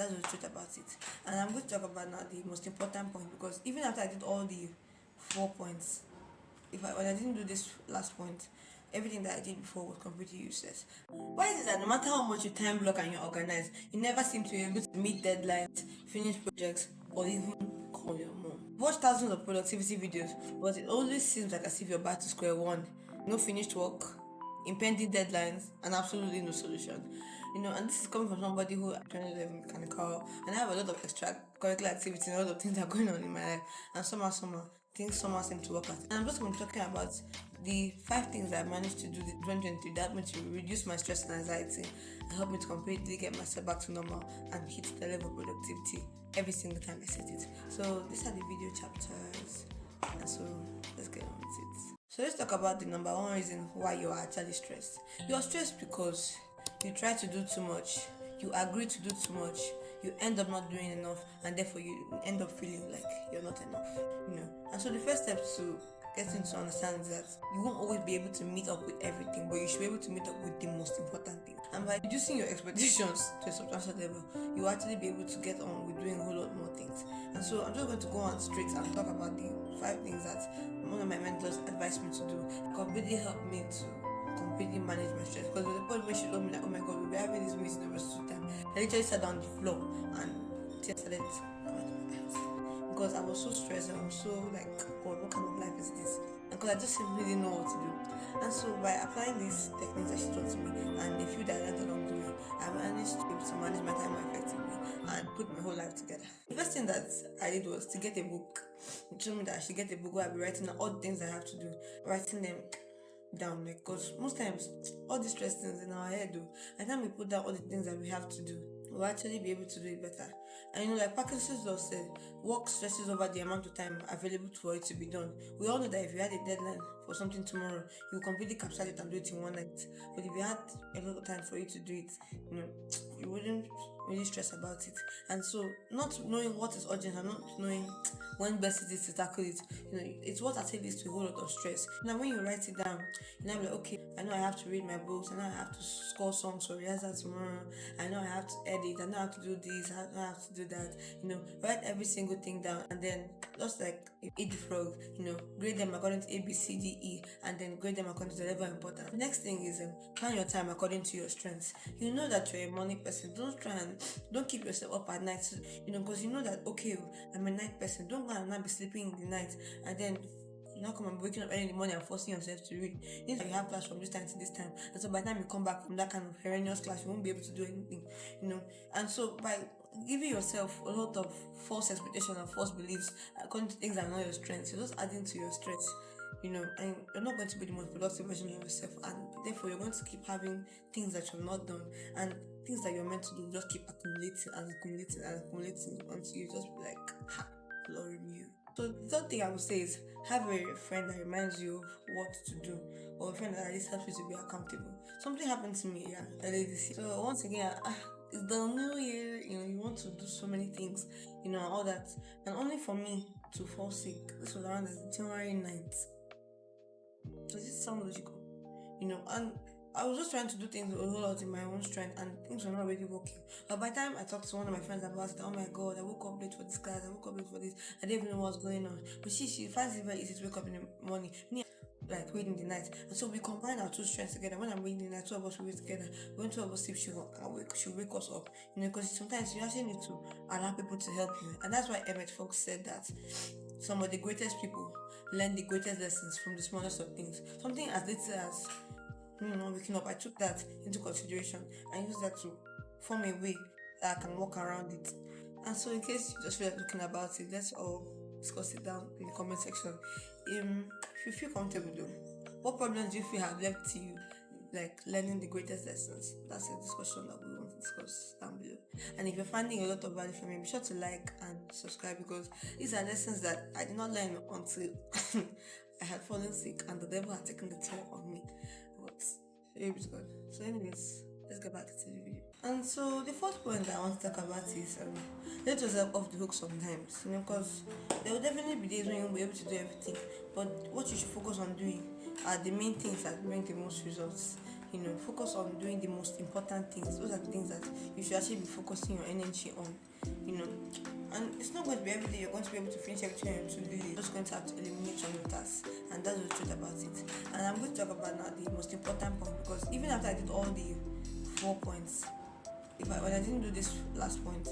that's the truth about it. And I'm going to talk about now the most important point, because even after I did all the 4 points, when I didn't do this last point, everything that I did before was completely useless. Why is it that no matter how much you time block and you organize, you never seem to be able to meet deadlines, finish projects, or even call your mom? Watch thousands of productivity videos, but it always seems like as if you're back to square one. No finished work, impending deadlines, and absolutely no solution. And this is coming from somebody who actually live in mechanical, and I have a lot of extracurricular activities, and a lot of things that are going on in my life, and somehow things somehow seem to work out. And I'm just going to be talking about the 5 things that I managed to do in 2023 that helped me to reduce my stress and anxiety, and helped me to completely get myself back to normal and hit the level of productivity every single time I set it. So these are the video chapters, and so let's get on with it. So let's talk about the number one reason why you're actually stressed. You're stressed because you try to do too much, you agree to do too much, you end up not doing enough, and therefore you end up feeling like you're not enough. And so the first step to getting to understand is that you won't always be able to meet up with everything, but you should be able to meet up with the most important thing. And by reducing your expectations to a substantial level, you'll actually be able to get on with doing a whole lot more things. And so I'm just going to go on straight and talk about the 5 things that one of my mentors advised me to do. It completely helped me to completely manage my stress, because at the point where she told me that, oh my god, we'll be having this meeting over 2 times, I literally sat down on the floor and tears started coming to my eyes, because I was so stressed and I was so like, god, what kind of life is this? And because I just really didn't know what to do. And so by applying these techniques that she taught me and a few that I learned along the way, I managed to be able to manage my time more effectively and put my whole life together. The first thing that I did was to get a book. She told me that I should get a book where I'll be writing all the things I have to do, writing them down, like, because most times all these stress things in our head, though, and then we put down all the things that we have to do, we'll actually be able to do it better. And like Parkinson's law said, work stretches over the amount of time available for it to be done. We all know that if you had a deadline for something tomorrow, you completely capture it and do it in one night. But if you had a lot of time for you to do it, you wouldn't really stress about it. And so not knowing what is urgent and not knowing when best it is to tackle it, it's what actually leads to a whole lot of stress. Now when you write it down, you're like, okay, I know I have to read my books, I know I have to score songs for rehearsal tomorrow, I know I have to edit, I know I have to do this, I know I have to do that, write every single thing down, and then just like eat the frog, grade them according to A, B, C, D, E, and then grade them according to the level of importance. The next thing is plan your time according to your strengths. You know that you're a morning person, don't keep yourself up at night, because you know that, okay, I'm a night person, don't go and not be sleeping in the night, and then not come and waking up early in the morning and forcing yourself to read. You have class from this time to this time, and so by the time you come back from that kind of horrendous class, you won't be able to do anything, And so by giving yourself a lot of false expectations and false beliefs according to things that are not your strengths, you're just adding to your stress, and you're not going to be the most productive version of yourself, and therefore you're going to keep having things that you've not done, and things that you're meant to do just keep accumulating until you just be like, glory me. So the third thing I would say is have a friend that reminds you of what to do, or a friend that at least helps you to be accountable. Something happened to me earlier this year. So once again, it's the new year, you want to do so many things, all that, and only for me to fall sick. This was around January 9th. Does it sound logical? And I was just trying to do things a whole lot in my own strength, and things were not really working. But by the time I talked to one of my friends about it, oh my god, I woke up late for this class, I woke up late for this, I didn't even know what's going on. But she finds it very easy to wake up in the morning, like reading the night. And so we combine our two strengths together. When I'm reading the night, two of us will read together. When two of us sleep, she'll wake us up. Because sometimes you actually need to allow people to help you. And that's why Emmett Fox said that some of the greatest people learn the greatest lessons from the smallest of things. Something as little as waking up, I took that into consideration and used that to form a way that I can walk around it. And so in case you just feel like looking about it, let's all discuss it down in the comment section. If you feel comfortable though, what problems do you feel have left to you, like learning the greatest lessons? That's a discussion that we want to discuss down below. And if you're finding a lot of value from me, be sure to like and subscribe, because these are lessons that I did not learn until I had fallen sick and the devil had taken the toll on me. But it was good. So anyways, let's get back to the video. And so the first point that I want to talk about is let yourself off the hook sometimes, because there will definitely be days when you'll be able to do everything, but what you should focus on doing are the main things that bring the most results. Focus on doing the most important things. Those are the things that you should actually be focusing your energy on. You know, and it's not going to be every day you're going to be able to finish everything on your to-do list. You're just going to have to eliminate some tasks, and that's the truth about it. And I'm going to talk about now the most important point, because even after I did all the 4 points, when I didn't do this last point,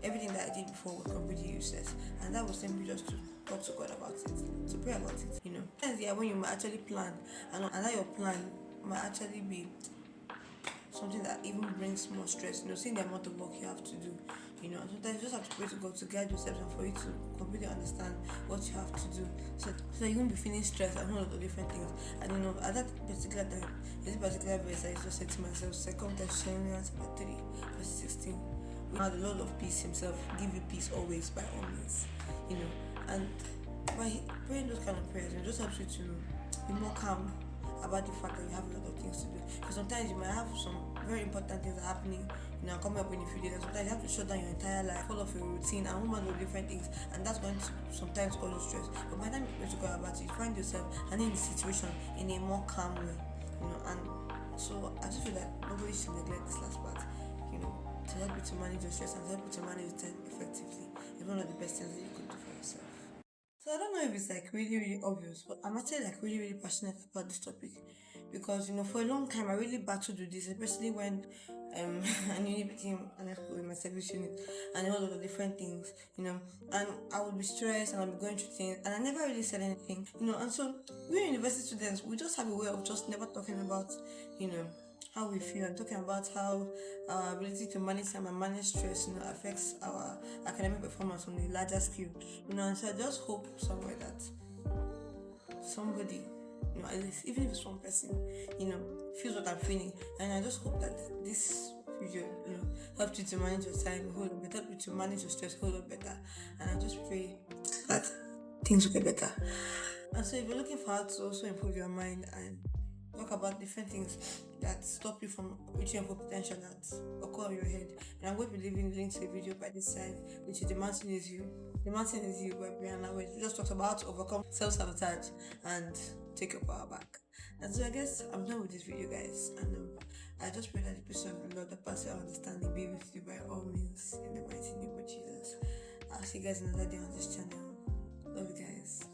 everything that I did before was completely useless, and that was simply just to talk to God about it, to pray about it. Sometimes, yeah, when you might actually plan, and that your plan might actually be something that even brings more stress. Seeing the amount of work you have to do. Sometimes you just have to pray to God to guide yourself and for you to completely understand what you have to do. So you won't be feeling stressed and all of the different things. And at that particular time, this particular verse I just said to myself, 2 Thessalonians 3, verse 16. Now the Lord of peace himself give you peace always by all means. And by praying those kind of prayers, it just helps you to be more calm about the fact that you have a lot of things to do. Because sometimes you might have some very important things happening, coming up in a few days. And sometimes you have to shut down your entire life, all of your routine, and one of different things, and that's going to sometimes cause you stress. But by the time you go about it, you find yourself handling the situation in a more calm way. And so I just feel that nobody should neglect this last part. To help you to manage your stress and to help you to manage your time effectively. It's one of the best things that you could do for yourself. So I don't know if it's like really, really obvious, but I'm actually like really, really passionate about this topic, because for a long time I really battled with this, especially when I newly became an expert in my service unit and all of the different things, and I would be stressed and I'd be going through things and I never really said anything, and so we university students, we just have a way of just never talking about, you know, how we feel, and talking about how our ability to manage time and manage stress, affects our academic performance on a larger scale. And so I just hope somewhere that somebody, at least even if it's one person, feels what I'm feeling. And I just hope that this video, helped you to manage your time a whole lot better, helped you to manage your stress a whole lot better. And I just pray that things will get better. And so if you're looking for how to also improve your mind and talk about different things that stop you from reaching your full potential that occur in your head, and I'm going to be leaving links to a video by this side, which is The Mountain Is You. The Mountain Is You by Brianna, which just talks about how to overcome self-sabotage and take your power back. And so I guess I'm done with this video, guys, and I just pray that the peace of the Lord, the pastor understanding, be with you by all means in the mighty name of Jesus. I'll see you guys another day on this channel. Love you guys.